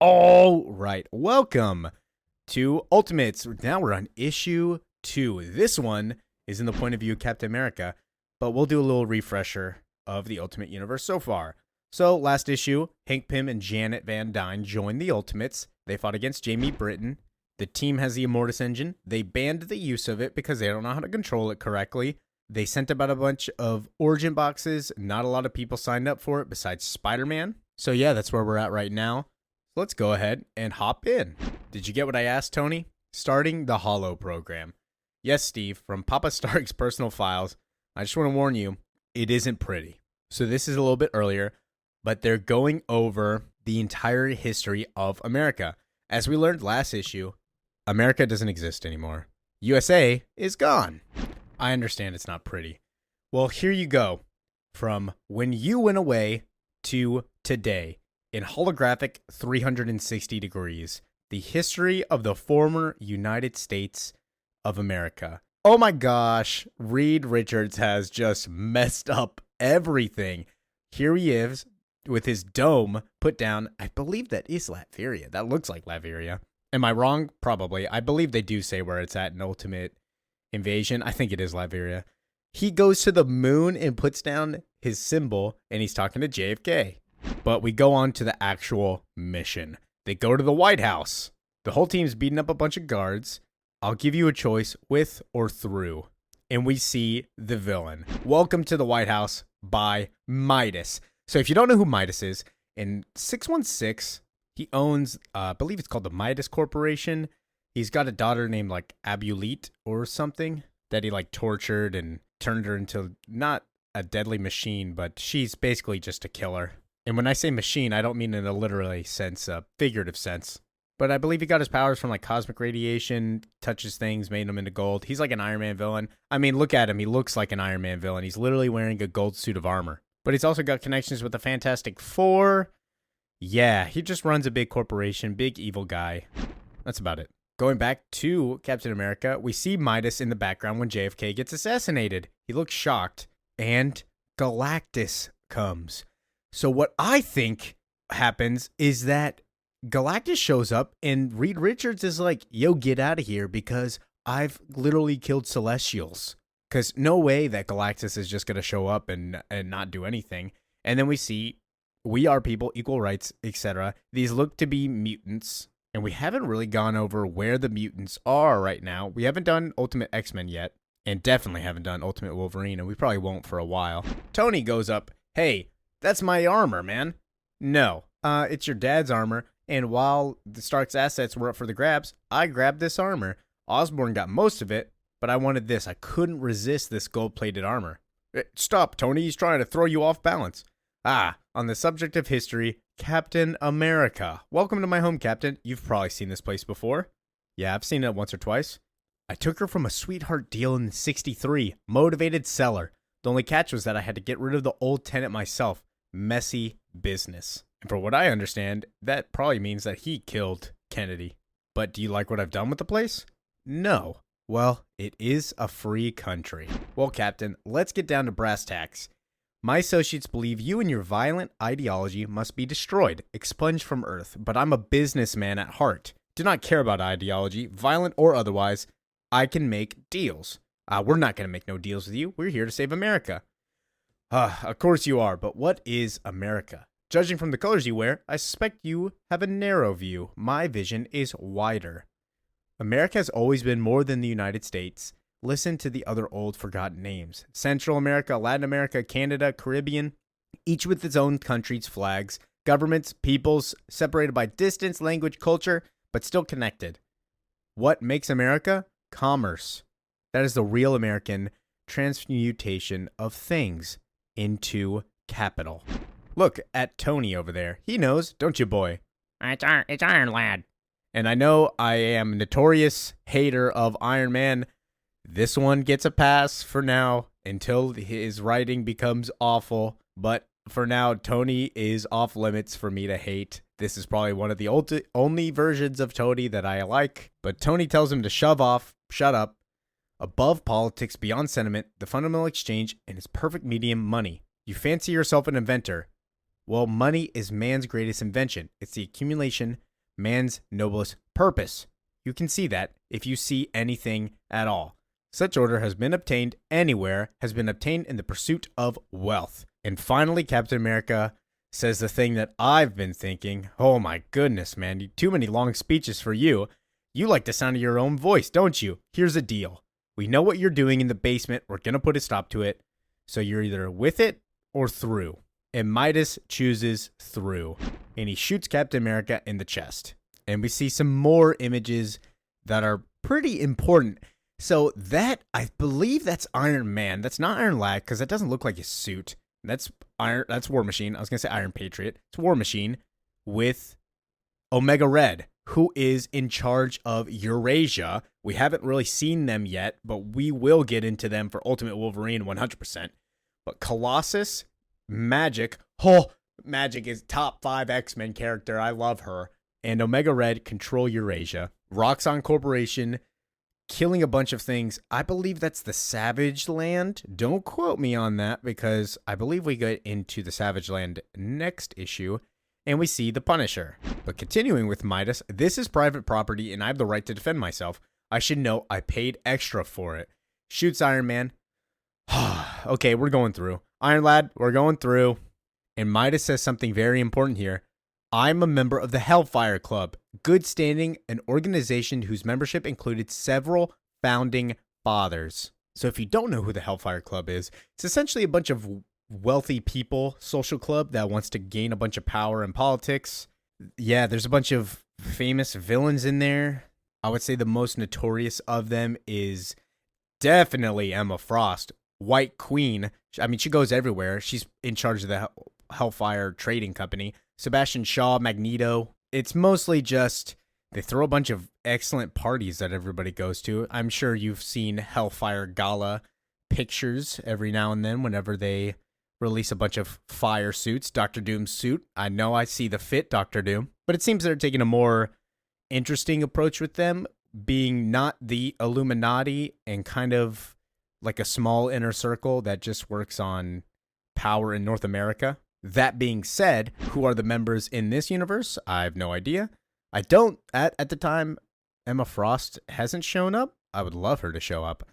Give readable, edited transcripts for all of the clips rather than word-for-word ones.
All right, welcome to Ultimates. Now we're on issue 2. This one is in the point of view of Captain America, but we'll do a little refresher of the Ultimate Universe so far. So last issue, Hank Pym and Janet Van Dyne joined the Ultimates. They fought against Jamie Britton. The team has the Immortus engine. They banned the use of it because they don't know how to control it correctly. They sent about a bunch of origin boxes. Not a lot of people signed up for it besides Spider-Man. So yeah, that's where we're at right now. Let's go ahead and hop in. Did you get what I asked, Tony? Starting the Holo program. Yes, Steve, from Papa Stark's personal files. I just want to warn you, it isn't pretty. So this is a little bit earlier, but they're going over the entire history of America. As we learned last issue, America doesn't exist anymore. USA is gone. I understand it's not pretty. Well, here you go. From when you went away to today. In holographic 360 degrees, the history of the former United States of America. Oh my gosh, Reed Richards has just messed up everything. Here he is with his dome put down. I believe that is Latveria. That looks like Latveria. Am I wrong? Probably. I believe they do say where it's at in Ultimate Invasion. I think it is Latveria. He goes to the moon and puts down his symbol, and he's talking to JFK. But we go on to the actual mission. They go to the White House. The whole team's beating up a bunch of guards. I'll give you a choice, with or through. And we see the villain. Welcome to the White House by Midas. So if you don't know who Midas is, in 616, he owns, I believe it's called the Midas Corporation. He's got a daughter named like Abulit or something that he like tortured and turned her into not a deadly machine, but she's basically just a killer. And when I say machine, I don't mean in a literally sense, a figurative sense. But I believe he got his powers from like cosmic radiation, touches things, made him into gold. He's like an Iron Man villain. I mean, look at him. He looks like an Iron Man villain. He's literally wearing a gold suit of armor. But he's also got connections with the Fantastic Four. Yeah, he just runs a big corporation, big evil guy. That's about it. Going back to Captain America, we see Midas in the background when JFK gets assassinated. He looks shocked. And Galactus comes. So what I think happens is that Galactus shows up and Reed Richards is like, yo, get out of here because I've literally killed Celestials. Because no way that Galactus is just going to show up and not do anything. And then we see we are people, equal rights, etc. These look to be mutants. And we haven't really gone over where the mutants are right now. We haven't done Ultimate X-Men yet. And definitely haven't done Ultimate Wolverine. And we probably won't for a while. Tony goes up, hey, that's my armor, man. No, it's your dad's armor. And while the Stark's assets were up for the grabs, I grabbed this armor. Osborn got most of it, but I wanted this. I couldn't resist this gold-plated armor. Stop, Tony. He's trying to throw you off balance. On the subject of history, Captain America. Welcome to my home, Captain. You've probably seen this place before. Yeah, I've seen it once or twice. I took her from a sweetheart deal in '63. Motivated seller. The only catch was that I had to get rid of the old tenant myself. Messy business. And for what I understand, that probably means that he killed Kennedy. But do you like what I've done with the place? No. Well, it is a free country. Well, Captain, let's get down to brass tacks. My associates believe you and your violent ideology must be destroyed, expunged from Earth, but I'm a businessman at heart. Do not care about ideology, violent or otherwise. I can make deals. We're not going to make no deals with you. We're here to save America. Of course you are, but what is America? Judging from the colors you wear, I suspect you have a narrow view. My vision is wider. America has always been more than the United States. Listen to the other old forgotten names. Central America, Latin America, Canada, Caribbean, each with its own country's flags, governments, peoples, separated by distance, language, culture, but still connected. What makes America? Commerce. That is the real American transmutation of things into capital. Look at Tony over there. He knows, don't you, boy? It's Iron Lad. And I know I am a notorious hater of Iron Man. This one gets a pass for now until his writing becomes awful. But for now, Tony is off limits for me to hate. This is probably one of the only versions of Tony that I like. But Tony tells him to shove off, shut up. Above politics, beyond sentiment, the fundamental exchange, and its perfect medium, money. You fancy yourself an inventor. Well, money is man's greatest invention. It's the accumulation man's noblest purpose. You can see that if you see anything at all. Such order has been obtained anywhere, has been obtained in the pursuit of wealth. And finally, Captain America says the thing that I've been thinking. Oh my goodness, man. Too many long speeches for you. You like the sound of your own voice, don't you? Here's the deal. We know what you're doing in the basement. We're going to put a stop to it. So you're either with it or through. And Midas chooses through. And he shoots Captain America in the chest. And we see some more images that are pretty important. So that, I believe that's Iron Man. That's not Iron Lad, because that doesn't look like his suit. That's War Machine. I was going to say Iron Patriot. It's War Machine with Omega Red, who is in charge of Eurasia. We haven't really seen them yet, but we will get into them for Ultimate Wolverine 100%. But Colossus, Magic. Oh, Magic is top 5 X-Men character. I love her. And Omega Red control Eurasia. Roxxon Corporation killing a bunch of things. I believe that's the Savage Land. Don't quote me on that, because I believe we get into the Savage Land next issue. And we see the Punisher. But continuing with Midas, this is private property and I have the right to defend myself. I should know I paid extra for it. Shoots Iron Man. Okay, we're going through. Iron Lad, we're going through. And Midas says something very important here. I'm a member of the Hellfire Club, good standing, an organization whose membership included several founding fathers. So if you don't know who the Hellfire Club is, it's essentially a bunch of wealthy people social club that wants to gain a bunch of power in politics. Yeah, there's a bunch of famous villains in there. I would say the most notorious of them is definitely Emma Frost, White Queen. I mean, she goes everywhere. She's in charge of the Hellfire Trading Company. Sebastian Shaw, Magneto. It's mostly just they throw a bunch of excellent parties that everybody goes to. I'm sure you've seen Hellfire Gala pictures every now and then whenever they release a bunch of fire suits. Dr. Doom's suit. I know I see the fit, Dr. Doom. But it seems they're taking a more interesting approach with them, being not the Illuminati and kind of like a small inner circle that just works on power in North America. That being said, who are the members in this universe? I have no idea. I don't, at the time, Emma Frost hasn't shown up. I would love her to show up.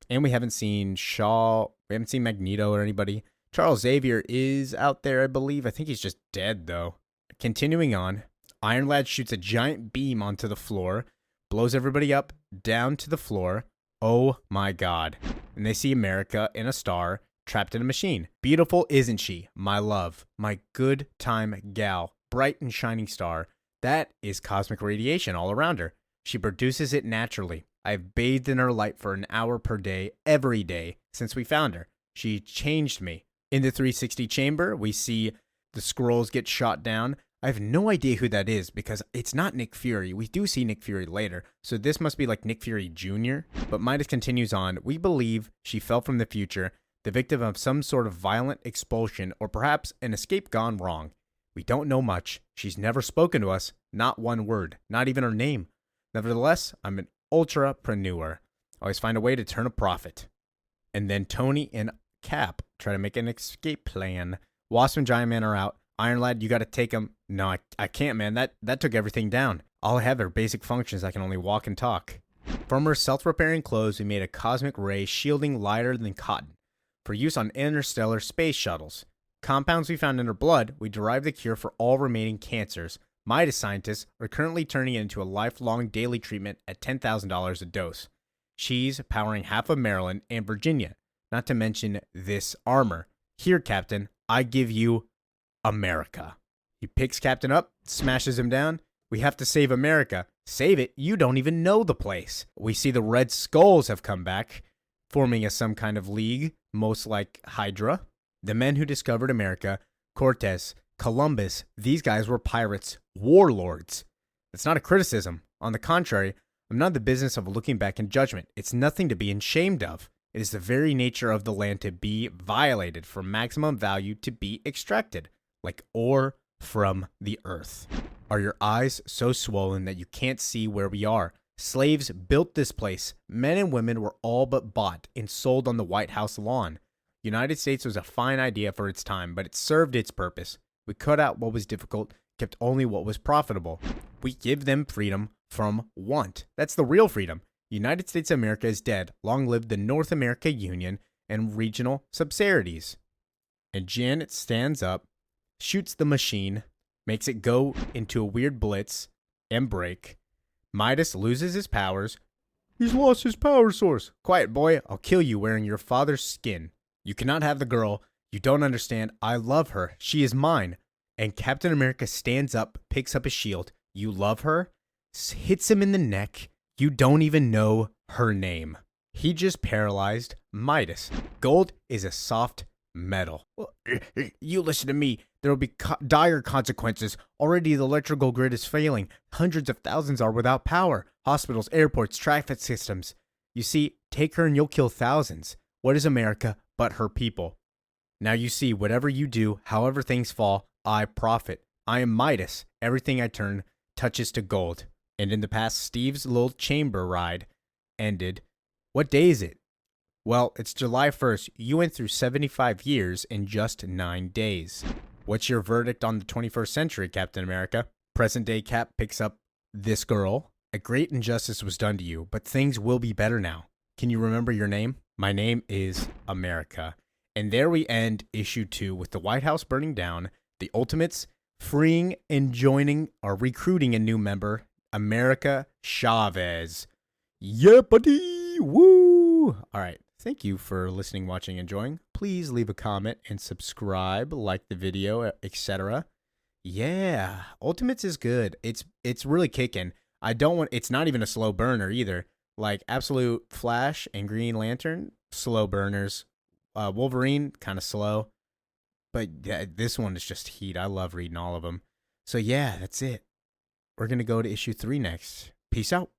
And we haven't seen Shaw, we haven't seen Magneto or anybody. Charles Xavier is out there, I believe. I think he's just dead, though. Continuing on, Iron Lad shoots a giant beam onto the floor, blows everybody up, down to the floor. Oh my god. And they see America in a star, trapped in a machine. Beautiful, isn't she? My love. My good time gal. Bright and shining star. That is cosmic radiation all around her. She produces it naturally. I've bathed in her light for an hour per day, every day, since we found her. She changed me. In the 360 chamber, we see the Skrulls get shot down. I have no idea who that is because it's not Nick Fury. We do see Nick Fury later, so this must be like Nick Fury Jr. But Midas continues on. We believe she fell from the future, the victim of some sort of violent expulsion or perhaps an escape gone wrong. We don't know much. She's never spoken to us, not one word, not even her name. Nevertheless, I'm an ultrapreneur. Always find a way to turn a profit. And then Tony and Cap try to make an escape plan. Wasp and Giant Man are out. Iron Lad, you got to take him. No, I can't, man. That took everything down. All I have are basic functions. I can only walk and talk. From her self-repairing clothes, we made a cosmic ray shielding lighter than cotton for use on interstellar space shuttles. Compounds we found in her blood, we derived the cure for all remaining cancers. Midas scientists are currently turning it into a lifelong daily treatment at $10,000 a dose. She's powering half of Maryland and Virginia, not to mention this armor. Here, Captain, I give you America. He picks Captain up, smashes him down. We have to save America. Save it? You don't even know the place. We see the Red Skulls have come back, forming some kind of league, most like Hydra. The men who discovered America, Cortez, Columbus, these guys were pirates, warlords. That's not a criticism. On the contrary, I'm not in the business of looking back in judgment. It's nothing to be ashamed of. It is the very nature of the land to be violated for maximum value to be extracted, like ore from the earth. Are your eyes so swollen that you can't see where we are? Slaves built this place. Men and women were all but bought and sold on the White House lawn. United States was a fine idea for its time, but it served its purpose. We cut out what was difficult, kept only what was profitable. We give them freedom from want. That's the real freedom. United States of America is dead. Long live the North America Union and regional subsidiaries. And Janet stands up, shoots the machine, makes it go into a weird blitz and break. Midas loses his powers. He's lost his power source. Quiet, boy. I'll kill you wearing your father's skin. You cannot have the girl. You don't understand. I love her. She is mine. And Captain America stands up, picks up his shield. You love her? Hits him in the neck. You don't even know her name. He just paralyzed Midas. Gold is a soft metal. Well, you listen to me. There will be dire consequences. Already the electrical grid is failing. Hundreds of thousands are without power. Hospitals, airports, traffic systems. You see, take her and you'll kill thousands. What is America but her people? Now you see, whatever you do, however things fall, I profit. I am Midas. Everything I turn touches to gold. And in the past, Steve's little chamber ride ended. What day is it? Well, it's July 1st. You went through 75 years in just 9 days. What's your verdict on the 21st century, Captain America? Present day Cap picks up this girl. A great injustice was done to you, but things will be better now. Can you remember your name? My name is America. And there we end issue 2 with the White House burning down, the Ultimates freeing and joining or recruiting a new member, America Chavez. Yeah, buddy. Woo. All right. Thank you for listening, watching, enjoying. Please leave a comment and subscribe, like the video, etc. Yeah, Ultimates is good. It's really kicking. It's not even a slow burner either. Like Absolute Flash and Green Lantern, slow burners. Wolverine, kind of slow. But yeah, this one is just heat. I love reading all of them. So yeah, that's it. We're going to go to issue 3 next. Peace out.